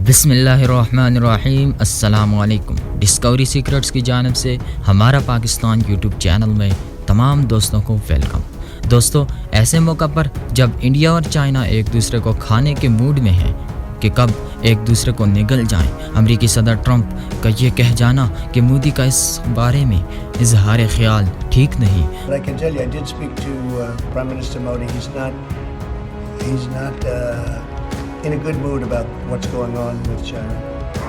بسم اللہ الرحمن الرحیم۔ السلام علیکم۔ ڈسکوری سیکرٹس کی جانب سے ہمارا پاکستان یوٹیوب چینل میں تمام دوستوں کو ویلکم۔ دوستو، ایسے موقع پر جب انڈیا اور چائنا ایک دوسرے کو کھانے کے موڈ میں ہیں کہ کب ایک دوسرے کو نگل جائیں، امریکی صدر ٹرمپ کا یہ کہہ جانا کہ مودی کا اس بارے میں اظہار خیال ٹھیک نہیں۔ in a good mood about what's going on with China.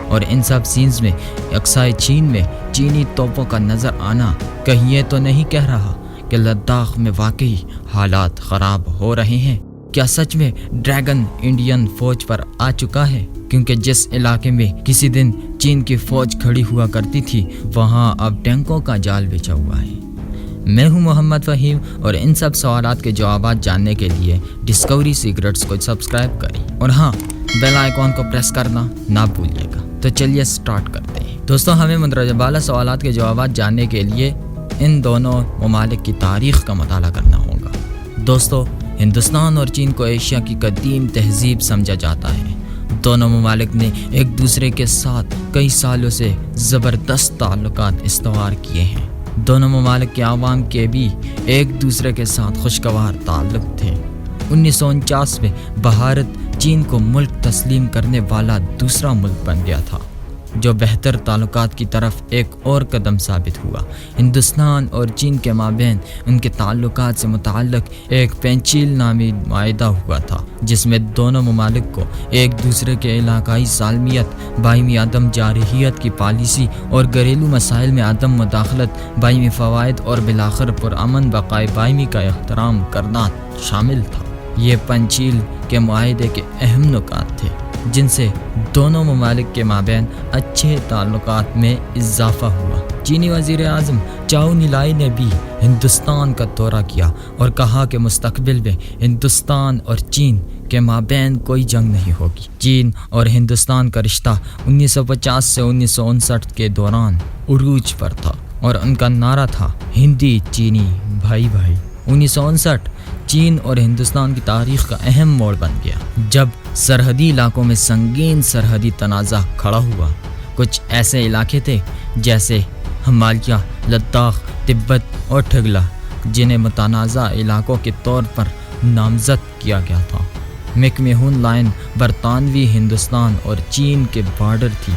اور ان سب سینز میں اقصائے چین میں چینی توپوں کا نظر آنا کہیں یہ تو نہیں کہہ رہا کہ لداخ میں واقعی حالات خراب ہو رہے ہیں؟ کیا سچ میں ڈریگن انڈین فوج پر آ چکا ہے؟ کیونکہ جس علاقے میں کسی دن چین کی فوج کھڑی ہوا کرتی تھی وہاں اب ٹینکوں کا جال بچھا ہوا ہے۔ میں ہوں محمد فہیم، اور ان سب سوالات کے جوابات جاننے کے لیے ڈسکوری سیکرٹس کو سبسکرائب کریں، اور ہاں، بیل آئیکن کو پریس کرنا نہ بھولیے گا۔ تو چلیے سٹارٹ کرتے ہیں۔ دوستوں، ہمیں مندرجہ بالا سوالات کے جوابات جاننے کے لیے ان دونوں ممالک کی تاریخ کا مطالعہ کرنا ہوگا۔ دوستوں، ہندوستان اور چین کو ایشیا کی قدیم تہذیب سمجھا جاتا ہے۔ دونوں ممالک نے ایک دوسرے کے ساتھ کئی سالوں سے زبردست تعلقات استوار کیے ہیں۔ دونوں ممالک کے عوام کے بھی ایک دوسرے کے ساتھ خوشگوار تعلق تھے۔ 1949 میں بھارت چین کو ملک تسلیم کرنے والا دوسرا ملک بن گیا تھا، جو بہتر تعلقات کی طرف ایک اور قدم ثابت ہوا۔ ہندوستان اور چین کے مابین ان کے تعلقات سے متعلق ایک پینچیل نامی معاہدہ ہوا تھا، جس میں دونوں ممالک کو ایک دوسرے کے علاقائی سالمیت، باہمی عدم جارحیت کی پالیسی اور گھریلو مسائل میں عدم مداخلت، باہمی فوائد اور بالآخر پرامن بقائے باہمی کا احترام کرنا شامل تھا۔ یہ پنچیل کے معاہدے کے اہم نکات تھے جن سے دونوں ممالک کے مابین اچھے تعلقات میں اضافہ ہوا۔ چینی وزیر اعظم چاؤ نیلائی نے بھی ہندوستان کا دورہ کیا اور کہا کہ مستقبل میں ہندوستان اور چین کے مابین کوئی جنگ نہیں ہوگی۔ چین اور ہندوستان کا رشتہ 1950 سے 1959 کے دوران عروج پر تھا، اور ان کا نعرہ تھا ہندی چینی بھائی بھائی۔ 1959 چین اور ہندوستان کی تاریخ کا اہم موڑ بن گیا، جب سرحدی علاقوں میں سنگین سرحدی تنازع کھڑا ہوا۔ کچھ ایسے علاقے تھے جیسے ہمالیہ، لداخ، تبت اور ٹھگلا، جنہیں متنازع علاقوں کے طور پر نامزد کیا گیا تھا۔ میک میہون لائن برطانوی ہندوستان اور چین کے بارڈر تھی۔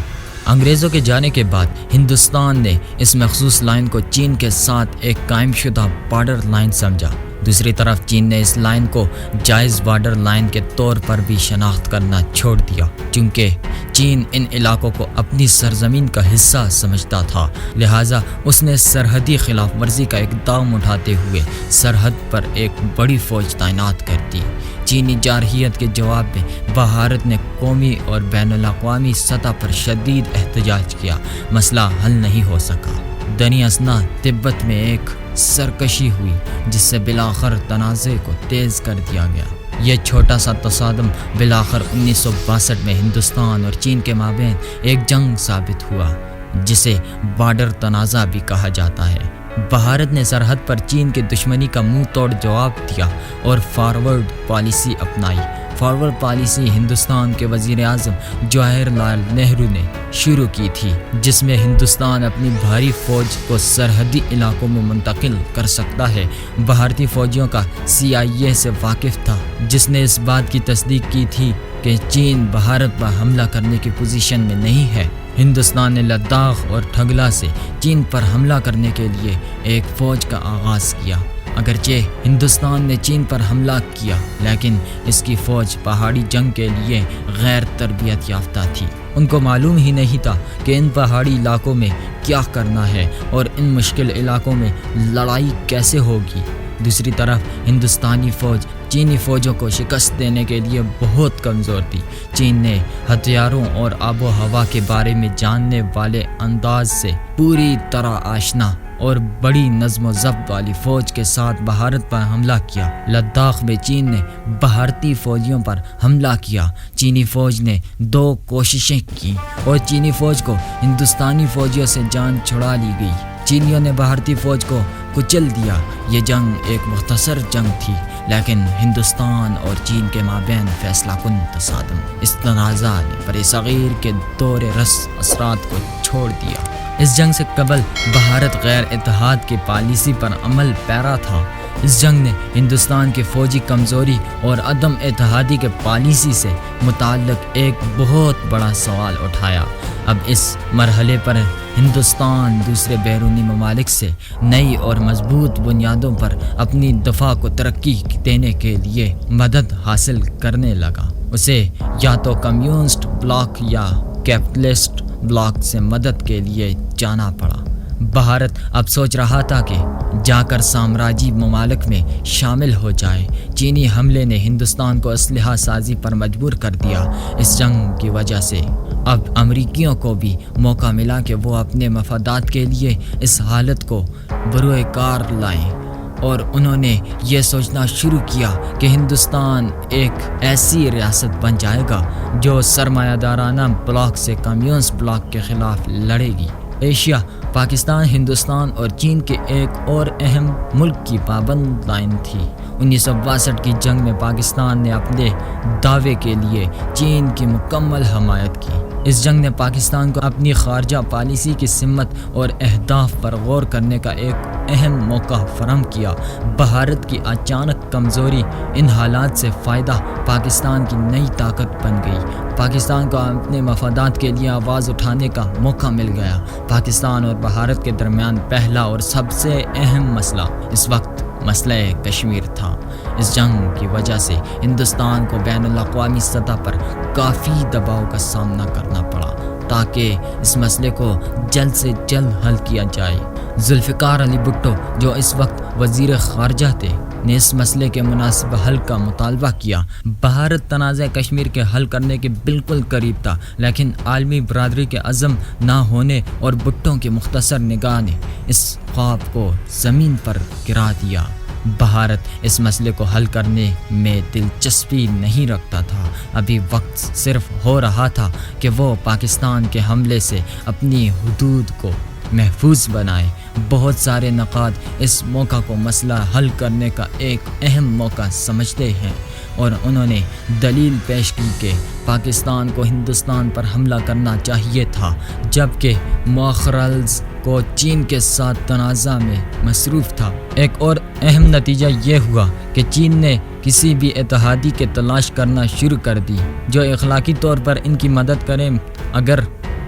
انگریزوں کے جانے کے بعد ہندوستان نے اس مخصوص لائن کو چین کے ساتھ ایک قائم شدہ بارڈر لائن سمجھا۔ دوسری طرف چین نے اس لائن کو جائز بارڈر لائن کے طور پر بھی شناخت کرنا چھوڑ دیا، چونکہ چین ان علاقوں کو اپنی سرزمین کا حصہ سمجھتا تھا، لہٰذا اس نے سرحدی خلاف ورزی کا اقدام اٹھاتے ہوئے سرحد پر ایک بڑی فوج تعینات کر دی۔ چینی جارحیت کے جواب میں بھارت نے قومی اور بین الاقوامی سطح پر شدید احتجاج کیا۔ مسئلہ حل نہیں ہو سکا۔ دریں اثنا تبت میں ایک سرکشی ہوئی جس سے بالآخر تنازع کو تیز کر دیا گیا۔ یہ چھوٹا سا تصادم بالآخر 1962 میں ہندوستان اور چین کے مابین ایک جنگ ثابت ہوا، جسے بارڈر تنازع بھی کہا جاتا ہے۔ بھارت نے سرحد پر چین کی دشمنی کا منہ توڑ جواب دیا اور فارورڈ پالیسی اپنائی۔ فارورڈ پالیسی ہندوستان کے وزیر اعظم جواہر لال نہرو نے شروع کی تھی، جس میں ہندوستان اپنی بھاری فوج کو سرحدی علاقوں میں منتقل کر سکتا ہے۔ بھارتی فوجیوں کا CIA سے واقف تھا، جس نے اس بات کی تصدیق کی تھی کہ چین بھارت پر حملہ کرنے کی پوزیشن میں نہیں ہے۔ ہندوستان نے لداخ اور ٹھگلا سے چین پر حملہ کرنے کے لیے ایک فوج کا آغاز کیا۔ اگرچہ ہندوستان نے چین پر حملہ کیا، لیکن اس کی فوج پہاڑی جنگ کے لیے غیر تربیت یافتہ تھی۔ ان کو معلوم ہی نہیں تھا کہ ان پہاڑی علاقوں میں کیا کرنا ہے اور ان مشکل علاقوں میں لڑائی کیسے ہوگی۔ دوسری طرف ہندوستانی فوج چینی فوجوں کو شکست دینے کے لیے بہت کمزور تھی۔ چین نے ہتھیاروں اور آب و ہوا کے بارے میں جاننے والے انداز سے پوری طرح آشنا اور بڑی نظم و ضبط والی فوج کے ساتھ بھارت پر حملہ کیا۔ لداخ میں چین نے بھارتی فوجیوں پر حملہ کیا۔ چینی فوج نے 2 کوششیں کی اور چینی فوج کو ہندوستانی فوجیوں سے جان چھڑا لی گئی۔ چینیوں نے بھارتی فوج کو کچل دیا۔ یہ جنگ ایک مختصر جنگ تھی لیکن ہندوستان اور چین کے مابین فیصلہ کن تصادم اس تنازع نے برصغیر کے دور رس اثرات کو چھوڑ دیا۔ اس جنگ سے قبل بھارت غیر اتحاد کی پالیسی پر عمل پیرا تھا۔ اس جنگ نے ہندوستان کی فوجی کمزوری اور عدم اتحادی کے پالیسی سے متعلق ایک بہت بڑا سوال اٹھایا۔ اب اس مرحلے پر ہندوستان دوسرے بیرونی ممالک سے نئی اور مضبوط بنیادوں پر اپنی دفاع کو ترقی دینے کے لیے مدد حاصل کرنے لگا۔ اسے یا تو کمیونسٹ بلاک یا کیپٹلسٹ بلاک سے مدد کے لیے جانا پڑا۔ بھارت اب سوچ رہا تھا کہ جا کر سامراجی ممالک میں شامل ہو جائے۔ چینی حملے نے ہندوستان کو اسلحہ سازی پر مجبور کر دیا۔ اس جنگ کی وجہ سے اب امریکیوں کو بھی موقع ملا کہ وہ اپنے مفادات کے لیے اس حالت کو بروئے کار لائیں، اور انہوں نے یہ سوچنا شروع کیا کہ ہندوستان ایک ایسی ریاست بن جائے گا جو سرمایہ دارانہ بلاک سے کمیونسٹ بلاک کے خلاف لڑے گی۔ ایشیا، پاکستان، ہندوستان اور چین کے ایک اور اہم ملک کی پابند لائن تھی۔ 1962 کی جنگ میں پاکستان نے اپنے دعوے کے لیے چین کی مکمل حمایت کی۔ اس جنگ نے پاکستان کو اپنی خارجہ پالیسی کی سمت اور اہداف پر غور کرنے کا ایک اہم موقع فراہم کیا۔ بھارت کی اچانک کمزوری ان حالات سے فائدہ پاکستان کی نئی طاقت بن گئی۔ پاکستان کو اپنے مفادات کے لیے آواز اٹھانے کا موقع مل گیا۔ پاکستان اور بھارت کے درمیان پہلا اور سب سے اہم مسئلہ اس وقت مسئلہ کشمیر تھا۔ اس جنگ کی وجہ سے ہندوستان کو بین الاقوامی سطح پر کافی دباؤ کا سامنا کرنا پڑا تاکہ اس مسئلے کو جلد سے جلد حل کیا جائے۔ ذوالفقار علی بھٹو، جو اس وقت وزیر خارجہ تھے، نے اس مسئلے کے مناسب حل کا مطالبہ کیا۔ بھارت تنازع کشمیر کے حل کرنے کے بالکل قریب تھا، لیکن عالمی برادری کے عزم نہ ہونے اور بھٹو کی مختصر نگاہ نے اس خواب کو زمین پر گرا دیا۔ بھارت اس مسئلے کو حل کرنے میں دلچسپی نہیں رکھتا تھا۔ ابھی وقت صرف ہو رہا تھا کہ وہ پاکستان کے حملے سے اپنی حدود کو محفوظ بنائے۔ بہت سارے نقاد اس موقع کو مسئلہ حل کرنے کا ایک اہم موقع سمجھتے ہیں، اور انہوں نے دلیل پیش کی کہ پاکستان کو ہندوستان پر حملہ کرنا چاہیے تھا، جبکہ مؤخرالز کو چین کے ساتھ تنازع میں مصروف تھا۔ ایک اور اہم نتیجہ یہ ہوا کہ چین نے کسی بھی اتحادی کی تلاش کرنا شروع کر دی جو اخلاقی طور پر ان کی مدد کرے۔ اگر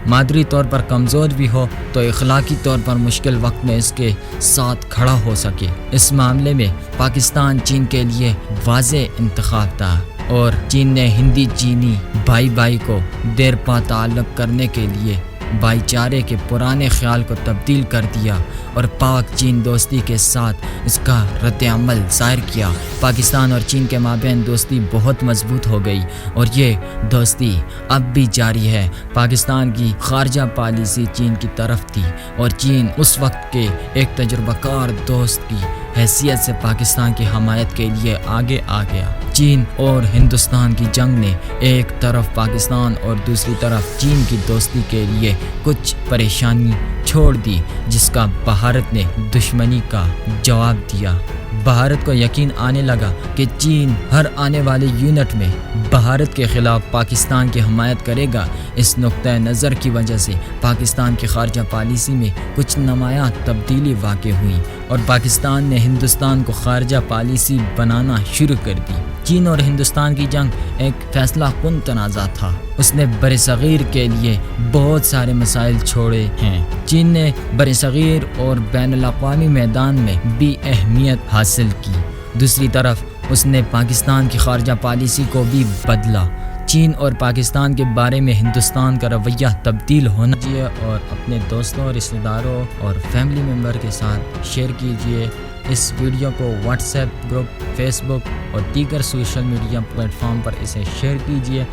مادری طور پر کمزور بھی ہو تو اخلاقی طور پر مشکل وقت میں اس کے ساتھ کھڑا ہو سکے۔ اس معاملے میں پاکستان چین کے لیے واضح انتخاب تھا، اور چین نے ہندی چینی بھائی بھائی کو دیر پا تعلق کرنے کے لیے بھائی چارے کے پرانے خیال کو تبدیل کر دیا اور پاک چین دوستی کے ساتھ اس کا رد عمل ظاہر کیا۔ پاکستان اور چین کے مابین دوستی بہت مضبوط ہو گئی، اور یہ دوستی اب بھی جاری ہے۔ پاکستان کی خارجہ پالیسی چین کی طرف تھی، اور چین اس وقت کے ایک تجربہ کار دوست کی حیثیت سے پاکستان کی حمایت کے لیے آگے آ گیا۔ چین اور ہندوستان کی جنگ نے ایک طرف پاکستان اور دوسری طرف چین کی دوستی کے لیے کچھ پریشانی چھوڑ دی، جس کا بھارت نے دشمنی کا جواب دیا۔ بھارت کو یقین آنے لگا کہ چین ہر آنے والے یونٹ میں بھارت کے خلاف پاکستان کی حمایت کرے گا۔ اس نقطۂ نظر کی وجہ سے پاکستان کی خارجہ پالیسی میں کچھ نمایاں تبدیلی واقع ہوئی، اور پاکستان نے ہندوستان کو خارجہ پالیسی بنانا شروع کر دی۔ چین اور ہندوستان کی جنگ ایک فیصلہ کن تنازع تھا۔ اس نے برصغیر کے لیے بہت سارے مسائل چھوڑے ہیں۔ چین نے برصغیر اور بین الاقوامی میدان میں بھی اہمیت حاصل کی۔ دوسری طرف اس نے پاکستان کی خارجہ پالیسی کو بھی بدلا۔ چین اور پاکستان کے بارے میں ہندوستان کا رویہ تبدیل ہونا چاہیے، اور اپنے دوستوں، رشتہ داروں اور فیملی ممبر کے ساتھ شیئر کیجیے۔ اس ویڈیو کو واٹس ایپ گروپ، فیس بک اور دیگر سوشل میڈیا پلیٹ فارم پر اسے شیئر کیجیے۔